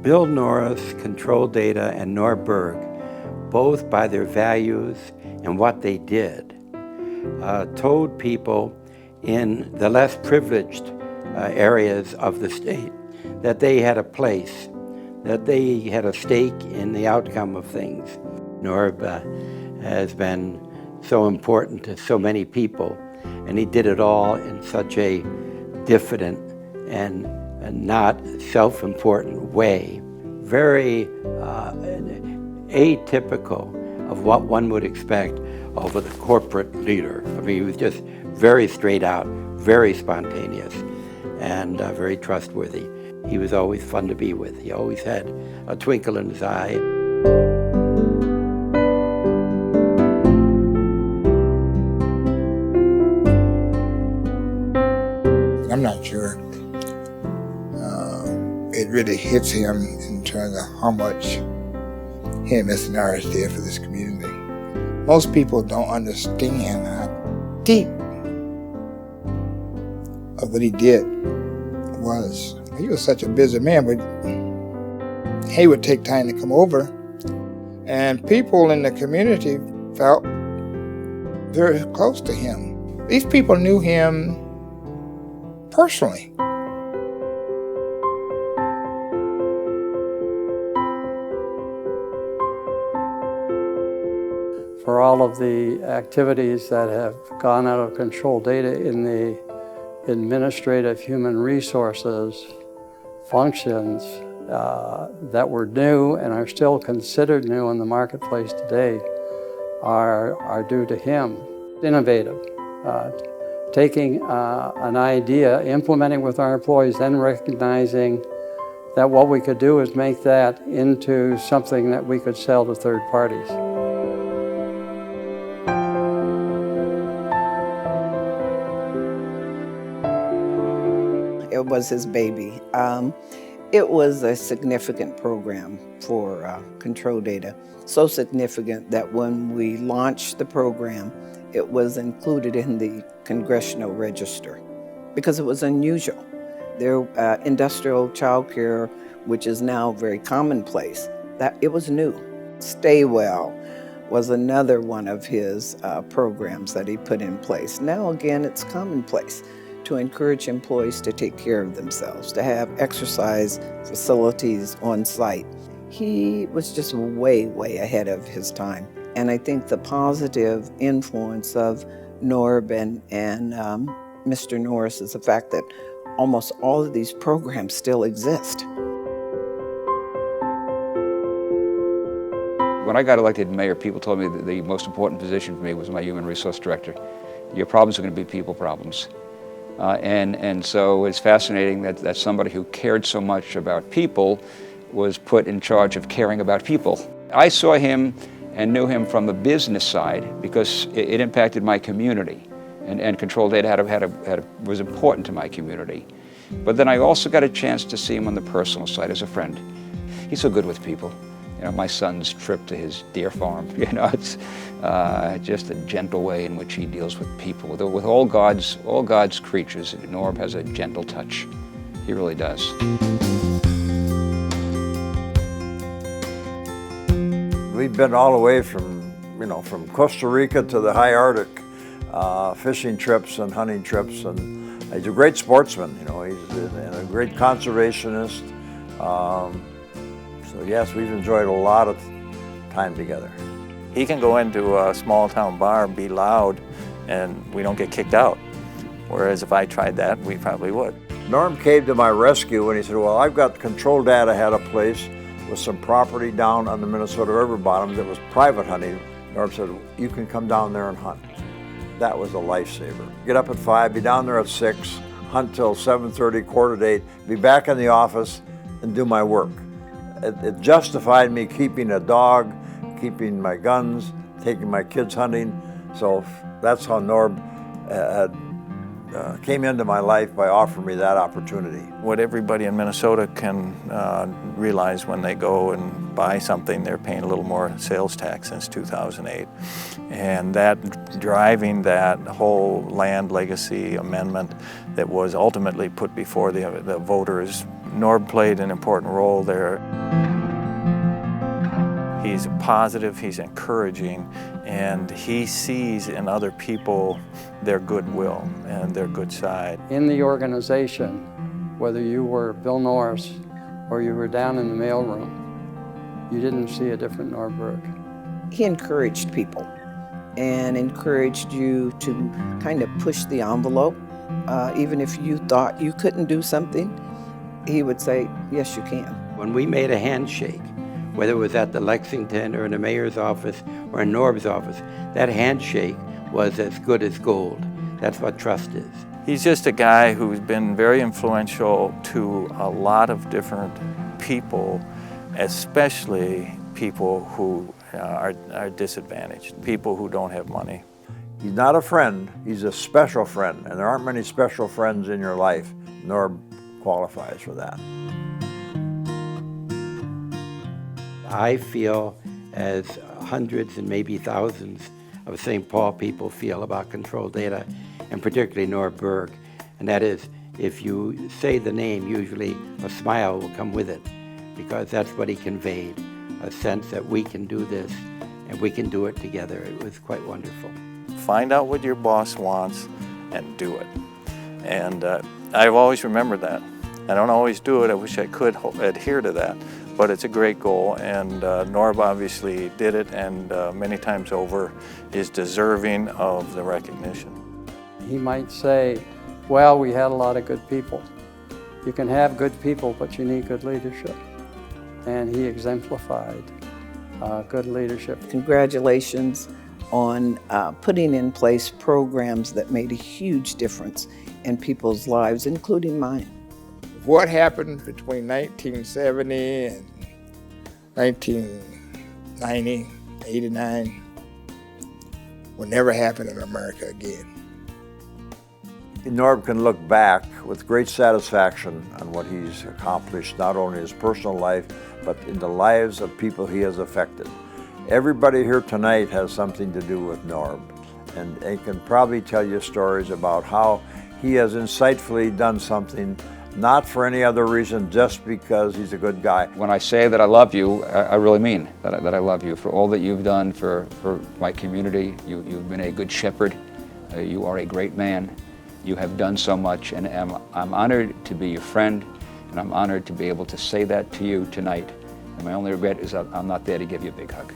Bill Norris, Control Data, and Norbert Berg, both by their values and what they did, told people in the less privileged areas of the state that they had a place, that they had a stake in the outcome of things. Norb has been so important to so many people, and he did it all in such a diffident and not self-important way. Very atypical of what one would expect of a corporate leader. I mean, he was just very straight out, very spontaneous, and very trustworthy. He was always fun to be with. He always had a twinkle in his eye. I'm not sure it really hits him in terms of how much he and Mr. Norris did for this community. Most people don't understand how deep of what he did was. He was such a busy man, but he would take time to come over, and people in the community felt very close to him. These people knew him personally. For all of the activities that have gone out of Control Data in the administrative human resources functions that were new and are still considered new in the marketplace today are due to him. Innovative, taking an idea, implementing with our employees, then recognizing that what we could do is make that into something that we could sell to third parties. It was his baby. It was a significant program for Control Data. So significant that when we launched the program, it was included in the Congressional Register because it was unusual. Their industrial child care, which is now very commonplace, that it was new. Stay Well was another one of his programs that he put in place. Now again, it's commonplace to encourage employees to take care of themselves, to have exercise facilities on site. He was just way, way ahead of his time. And I think the positive influence of Norb and Mr. Norris is the fact that almost all of these programs still exist. When I got elected mayor, people told me that the most important position for me was my human resource director. Your problems are going to be people problems. And so it's fascinating that somebody who cared so much about people was put in charge of caring about people. I saw him and knew him from the business side because it impacted my community, and Control Data was important to my community. But then I also got a chance to see him on the personal side as a friend. He's so good with people. You know, my son's trip to his deer farm, you know, it's just a gentle way in which he deals with people. With all God's creatures, Norb has a gentle touch. He really does. We've been all the way from Costa Rica to the high Arctic, fishing trips and hunting trips, and he's a great sportsman. You know, he's a great conservationist. So yes, we've enjoyed a lot of time together. He can go into a small town bar and be loud and we don't get kicked out. Whereas if I tried that, we probably would. Norm came to my rescue and he said, well, I've got Control Data had a place with some property down on the Minnesota River bottom that was private hunting. Norm said, you can come down there and hunt. That was a lifesaver. Get up at 5, be down there at 6, hunt till 7:30, 7:45, be back in the office and do my work. It justified me keeping a dog, keeping my guns, taking my kids hunting. So that's how Norb had came into my life by offering me that opportunity. What everybody in Minnesota can realize when they go and buy something, they're paying a little more sales tax since 2008. And that driving that whole land legacy amendment that was ultimately put before the voters, Norb played an important role there. He's positive, he's encouraging, and he sees in other people their goodwill and their good side. In the organization, whether you were Bill Norris or you were down in the mailroom, you didn't see a different Norbert Berg. He encouraged people and encouraged you to kind of push the envelope. Even if you thought you couldn't do something, he would say, yes, you can. When we made a handshake, whether it was at the Lexington or in the mayor's office or in Norb's office, that handshake was as good as gold. That's what trust is. He's just a guy who's been very influential to a lot of different people, especially people who are disadvantaged, people who don't have money. He's not a friend, he's a special friend, and there aren't many special friends in your life. Norb qualifies for that. I feel as hundreds and maybe thousands of St. Paul people feel about control data, and particularly Norbert Berg. And that is, if you say the name, usually a smile will come with it, because that's what he conveyed, a sense that we can do this and we can do it together. It was quite wonderful. Find out what your boss wants and do it. And I've always remembered that. I don't always do it. I wish I could adhere to that. But it's a great goal, and Norb obviously did it, and many times over is deserving of the recognition. He might say, well, we had a lot of good people. You can have good people, but you need good leadership. And he exemplified good leadership. Congratulations on putting in place programs that made a huge difference in people's lives, including mine. What happened between 1970 and 1990, 89, will never happen in America again. Norb can look back with great satisfaction on what he's accomplished, not only in his personal life, but in the lives of people he has affected. Everybody here tonight has something to do with Norb, and they can probably tell you stories about how he has insightfully done something, not for any other reason, just because he's a good guy. When I say that I love you, I really mean that I love you for all that you've done for my community. You've been a good shepherd. You are a great man. You have done so much, and I'm honored to be your friend, and I'm honored to be able to say that to you tonight. And my only regret is that I'm not there to give you a big hug.